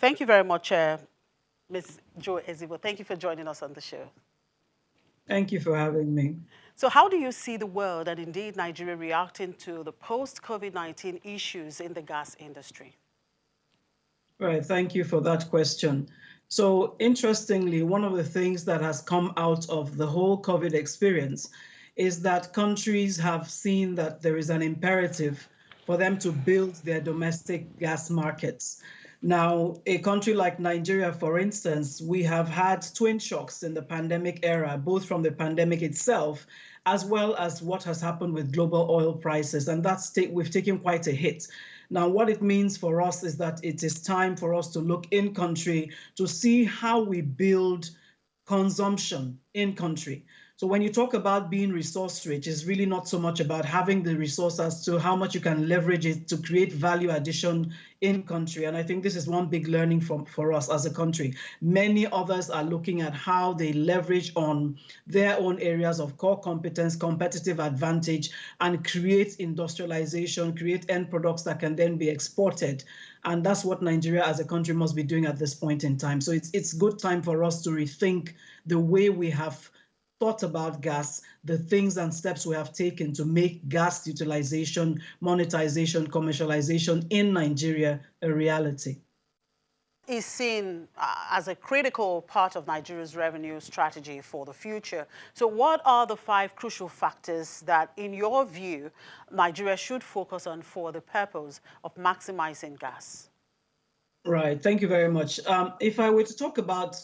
Thank you very much, Ms. Joe Ezibo. Thank you for joining us on the show. Thank you for having me. So how do you see the world and indeed Nigeria reacting to the post-COVID-19 issues in the gas industry? Right, thank you for that question. So, interestingly, one of the things that has come out of the whole COVID experience is that countries have seen that there is an imperative for them to build their domestic gas markets. Now, a country like Nigeria, for instance, we have had twin shocks in the pandemic era, both from the pandemic itself as well as what has happened with global oil prices, and we've taken quite a hit. Now, what it means for us is that it is time for us to look in country to see how we build consumption in country. So when you talk about being resource rich, it's really not so much about having the resource as to how much you can leverage it to create value addition in country. And I think this is one big learning for us as a country. Many others are looking at how they leverage on their own areas of core competence, competitive advantage, and create industrialization, create end products that can then be exported. And that's what Nigeria as a country must be doing at this point in time. So it's good time for us to rethink the way we have thought about gas, the things and steps we have taken to make gas utilization, monetization, commercialization in Nigeria a reality. Is seen as a critical part of Nigeria's revenue strategy for the future. So what are the 5 crucial factors that, in your view, Nigeria should focus on for the purpose of maximizing gas? Right. Thank you very much. If I were to talk about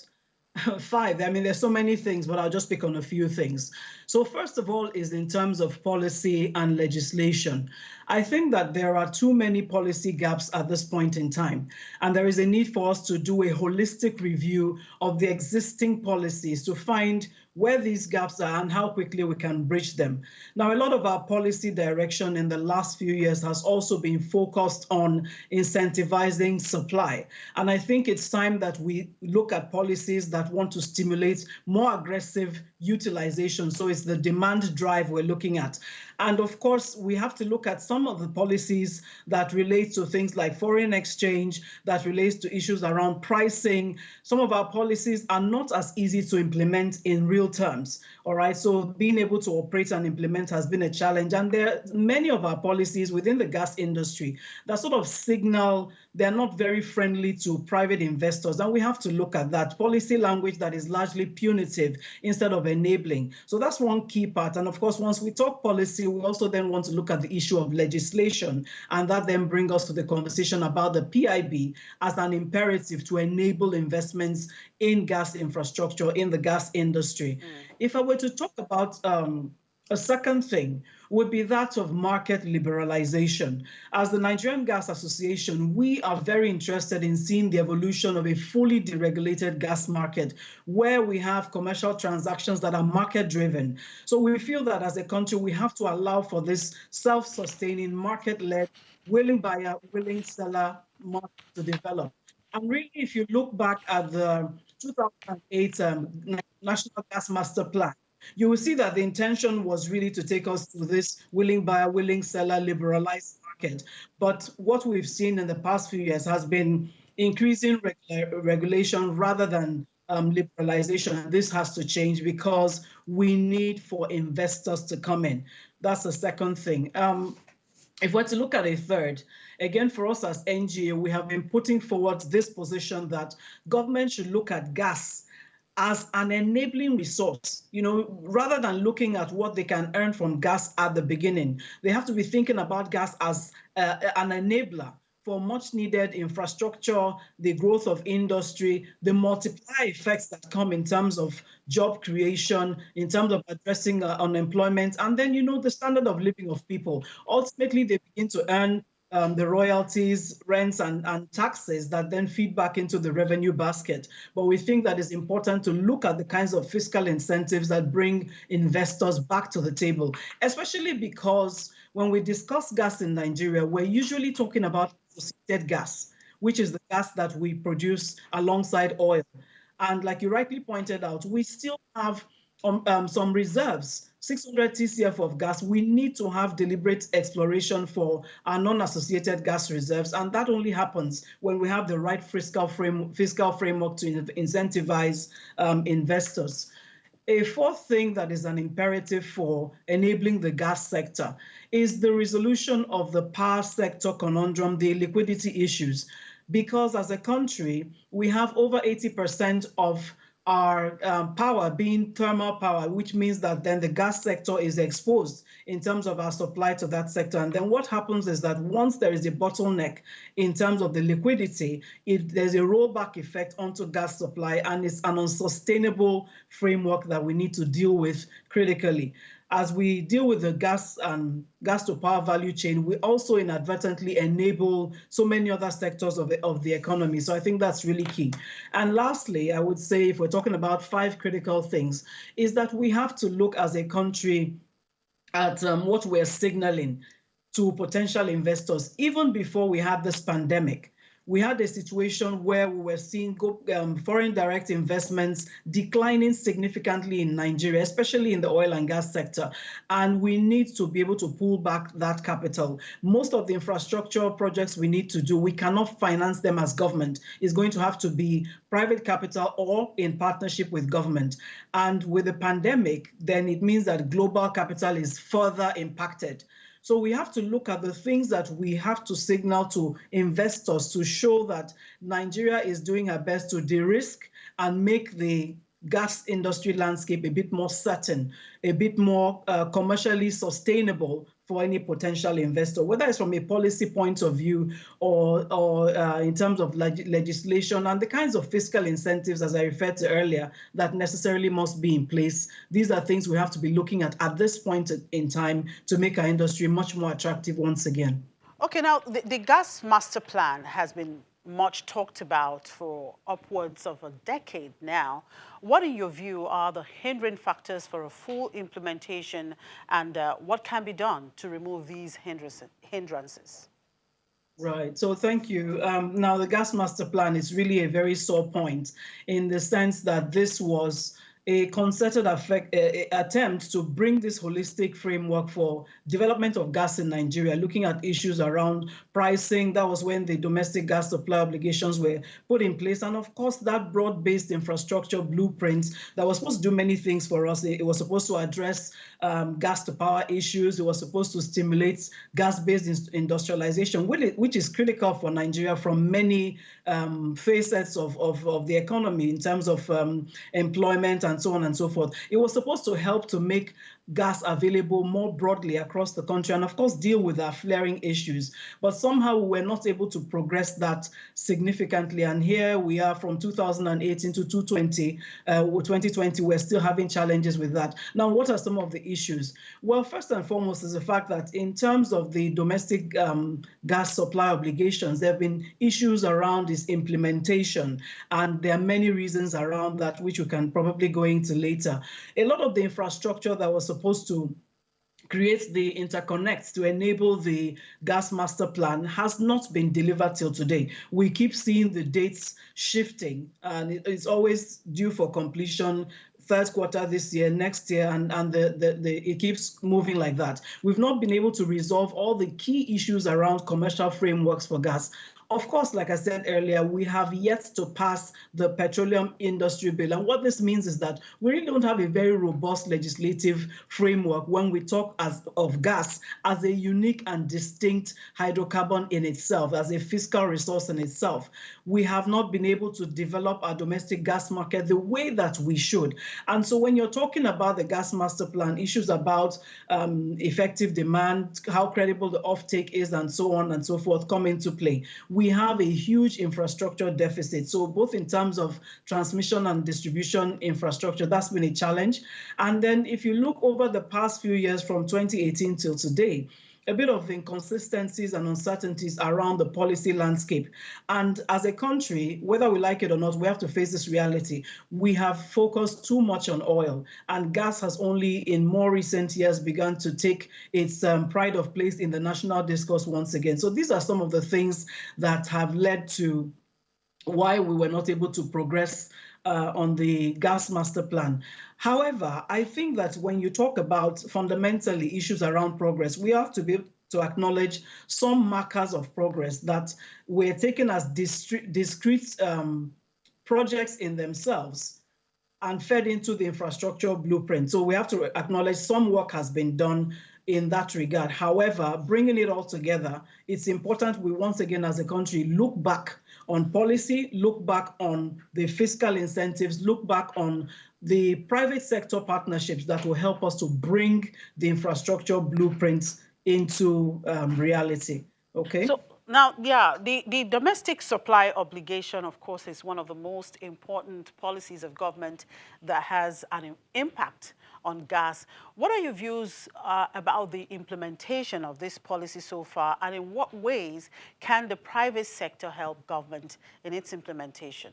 5, I mean, there's so many things, but I'll just pick on a few things. So first of all is in terms of policy and legislation. I think that there are too many policy gaps at this point in time, and there is a need for us to do a holistic review of the existing policies to find where these gaps are and how quickly we can bridge them. Now, a lot of our policy direction in the last few years has also been focused on incentivizing supply. And I think it's time that we look at policies that want to stimulate more aggressive utilization. So it's the demand drive we're looking at. And of course, we have to look at some of the policies that relate to things like foreign exchange, that relates to issues around pricing. Some of our policies are not as easy to implement in real terms. All right. So being able to operate and implement has been a challenge. And there are many of our policies within the gas industry that sort of signal they're not very friendly to private investors. And we have to look at that policy language that is largely punitive instead of enabling. So that's one key part. And of course, once we talk policy, we also then want to look at the issue of legislation. And that then brings us to the conversation about the PIB as an imperative to enable investments in gas infrastructure, in the gas industry. If I were to talk about a second thing would be that of market liberalization. As the Nigerian Gas Association, we are very interested in seeing the evolution of a fully deregulated gas market where we have commercial transactions that are market-driven. So we feel that as a country, we have to allow for this self-sustaining, market-led, willing buyer, willing seller market to develop. And really, if you look back at the 2008 National Gas Master Plan, you will see that the intention was really to take us to this willing buyer, willing seller, liberalized market. But what we've seen in the past few years has been increasing regulation rather than liberalization. This has to change because we need for investors to come in. That's the second thing. If we're to look at a third, again, for us as NGO, we have been putting forward this position that government should look at gas as an enabling resource, rather than looking at what they can earn from gas at the beginning. They have to be thinking about gas as an enabler for much needed infrastructure, the growth of industry, the multiplier effects that come in terms of job creation, in terms of addressing unemployment, and then, the standard of living of people. Ultimately, they begin to earn the royalties, rents, and taxes that then feed back into the revenue basket. But we think that it's important to look at the kinds of fiscal incentives that bring investors back to the table, especially because when we discuss gas in Nigeria, we're usually talking about associated gas, which is the gas that we produce alongside oil. And like you rightly pointed out, we still have some reserves 600 TCF of gas, we need to have deliberate exploration for our non-associated gas reserves, and that only happens when we have the right fiscal framework to incentivize investors. A fourth thing that is an imperative for enabling the gas sector is the resolution of the power sector conundrum, the liquidity issues, because as a country, we have over 80% of our power being thermal power, which means that then the gas sector is exposed in terms of our supply to that sector. And then what happens is that once there is a bottleneck in terms of the liquidity, there's a rollback effect onto gas supply, and it's an unsustainable framework that we need to deal with critically. As we deal with the gas to power value chain, we also inadvertently enable so many other sectors of the economy. So I think that's really key. And lastly, I would say, if we're talking about 5 critical things, is that we have to look as a country at what we're signaling to potential investors. Even before we had this pandemic, we had a situation where we were seeing foreign direct investments declining significantly in Nigeria, especially in the oil and gas sector. And we need to be able to pull back that capital. Most of the infrastructure projects we need to do, we cannot finance them as government. It's going to have to be private capital or in partnership with government. And with the pandemic, then it means that global capital is further impacted. So we have to look at the things that we have to signal to investors to show that Nigeria is doing her best to de-risk and make the gas industry landscape a bit more certain, a bit more commercially sustainable for any potential investor, whether it's from a policy point of view or in terms of legislation and the kinds of fiscal incentives, as I referred to earlier, that necessarily must be in place. These are things we have to be looking at this point in time to make our industry much more attractive once again. Okay, now the gas master plan has been much talked about for upwards of a decade now. What, in your view, are the hindering factors for a full implementation, and what can be done to remove these hindrances? Right. So thank you. Now, the gas master plan is really a very sore point in the sense that this was a concerted attempt to bring this holistic framework for development of gas in Nigeria, looking at issues around pricing. That was when the domestic gas supply obligations were put in place. And of course, that broad-based infrastructure blueprint that was supposed to do many things for us. It was supposed to address gas to power issues. It was supposed to stimulate gas-based industrialization, which is critical for Nigeria from many facets of the economy in terms of employment and so on and so forth. It was supposed to help to make gas available more broadly across the country and, of course, deal with our flaring issues. But somehow we were not able to progress that significantly. And here we are from 2018 to 2020, we're still having challenges with that. Now, what are some of the issues? Well, first and foremost is the fact that in terms of the domestic gas supply obligations, there have been issues around its implementation. And there are many reasons around that, which we can probably go into later. A lot of the infrastructure that was supposed to create the interconnects to enable the gas master plan has not been delivered till today. We keep seeing the dates shifting, and it's always due for completion third quarter this year, next year, and it keeps moving like that. We've not been able to resolve all the key issues around commercial frameworks for gas. Of course, like I said earlier, we have yet to pass the petroleum industry bill. And what this means is that we really don't have a very robust legislative framework when we talk of gas as a unique and distinct hydrocarbon in itself, as a fiscal resource in itself. We have not been able to develop our domestic gas market the way that we should. And so when you're talking about the gas master plan, issues about effective demand, how credible the offtake is, and so on and so forth come into play. We have a huge infrastructure deficit. So both in terms of transmission and distribution infrastructure, that's been a challenge. And then if you look over the past few years from 2018 till today, a bit of inconsistencies and uncertainties around the policy landscape. And as a country, whether we like it or not, we have to face this reality. We have focused too much on oil, and gas has only in more recent years begun to take its pride of place in the national discourse once again. So these are some of the things that have led to why we were not able to progress on the gas master plan. However, I think that when you talk about fundamentally issues around progress, we have to be able to acknowledge some markers of progress that were taken as discrete projects in themselves and fed into the infrastructure blueprint. So we have to acknowledge some work has been done in that regard. However, bringing it all together, it's important we once again as a country look back on policy, look back on the fiscal incentives, look back on the private sector partnerships that will help us to bring the infrastructure blueprints into reality. Okay. So now, yeah, the domestic supply obligation, of course, is one of the most important policies of government that has an impact on gas. What are your views about the implementation of this policy so far, and in what ways can the private sector help government in its implementation?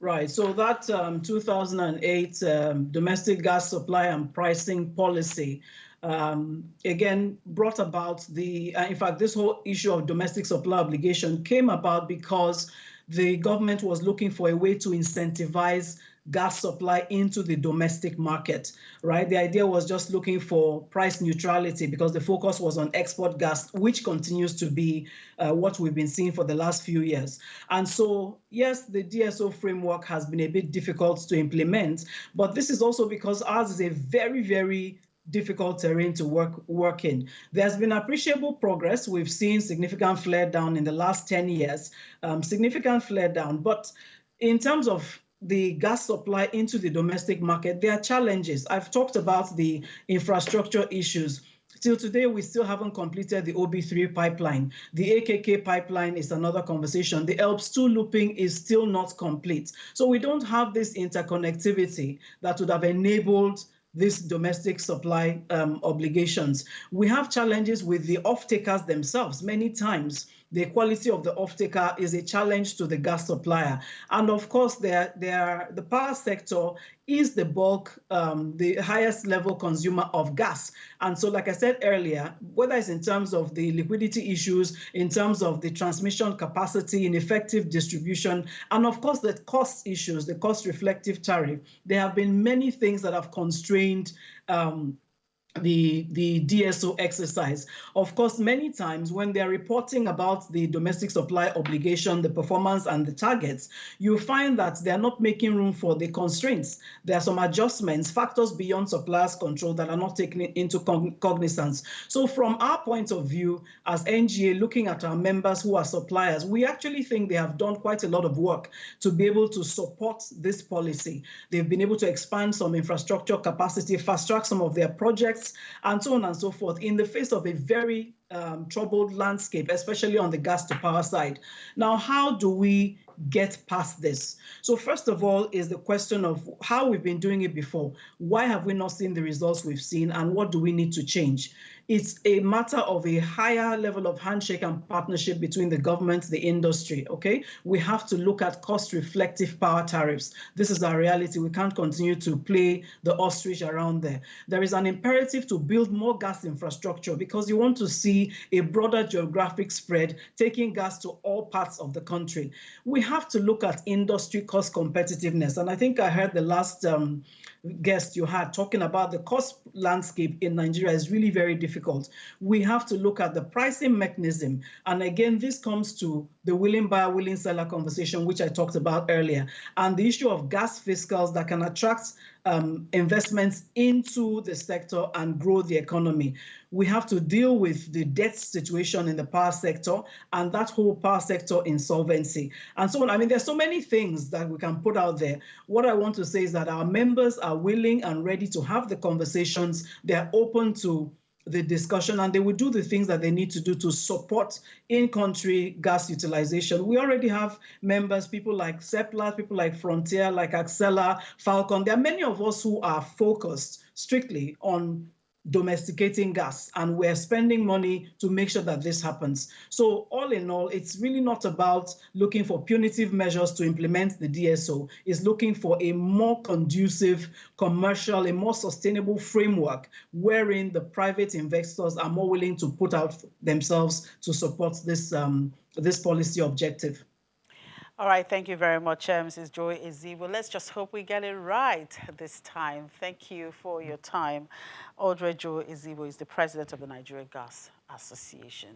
Right, so that 2008 domestic gas supply and pricing policy again brought about the, in fact, this whole issue of domestic supply obligation came about because the government was looking for a way to incentivize gas supply into the domestic market, right? The idea was just looking for price neutrality because the focus was on export gas, which continues to be what we've been seeing for the last few years. And so, yes, the DSO framework has been a bit difficult to implement, but this is also because ours is a very, very difficult terrain to work in. There's been appreciable progress. We've seen significant flare down in the last 10 years, significant flare down. But in terms of the gas supply into the domestic market, there are challenges. I've talked about the infrastructure issues. Till today, we still haven't completed the OB3 pipeline. The AKK pipeline is another conversation. The ELPS-2 looping is still not complete. So we don't have this interconnectivity that would have enabled these domestic supply obligations. We have challenges with the off-takers themselves. Many times, the quality of the off-taker is a challenge to the gas supplier. And of course, the power sector is the bulk, the highest level consumer of gas. And so, like I said earlier, whether it's in terms of the liquidity issues, in terms of the transmission capacity, ineffective distribution, and of course, the cost issues, the cost reflective tariff, there have been many things that have constrained the DSO exercise. Of course, many times when they're reporting about the domestic supply obligation, the performance and the targets, you find that they're not making room for the constraints. There are some adjustments, factors beyond suppliers' control that are not taken into cognizance. So from our point of view, as NGA, looking at our members who are suppliers, we actually think they have done quite a lot of work to be able to support this policy. They've been able to expand some infrastructure capacity, fast track some of their projects, and so on and so forth, in the face of a very troubled landscape, especially on the gas to power side. Now, how do we get past this? So first of all is the question of how we've been doing it before. Why have we not seen the results we've seen, and what do we need to change? It's a matter of a higher level of handshake and partnership between the government, the industry, okay? We have to look at cost-reflective power tariffs. This is our reality. We can't continue to play the ostrich around there. There is an imperative to build more gas infrastructure because you want to see a broader geographic spread, taking gas to all parts of the country. We have to look at industry cost competitiveness. And I think I heard the last guest you had talking about the cost landscape in Nigeria is really very difficult. We have to look at the pricing mechanism. And again, this comes to the willing buyer, willing seller conversation, which I talked about earlier, and the issue of gas fiscals that can attract investments into the sector and grow the economy. We have to deal with the debt situation in the power sector and that whole power sector insolvency and so on. I mean, there's so many things that we can put out there. What I want to say is that our members are willing and ready to have the conversations. They're open to the discussion, and they will do the things that they need to do to support in-country gas utilization. We already have members, people like Seplat, people like Frontier, like Accela, Falcon. There are many of us who are focused strictly on domesticating gas, and we're spending money to make sure that this happens. So all in all, it's really not about looking for punitive measures to implement the DSO. It's looking for a more conducive commercial, a more sustainable framework wherein the private investors are more willing to put out themselves to support this, this policy objective. All right, thank you very much, Mrs. Joy Ezigbo. Let's just hope we get it right this time. Thank you for your time. Audrey Joy Ezigbo is the president of the Nigeria Gas Association.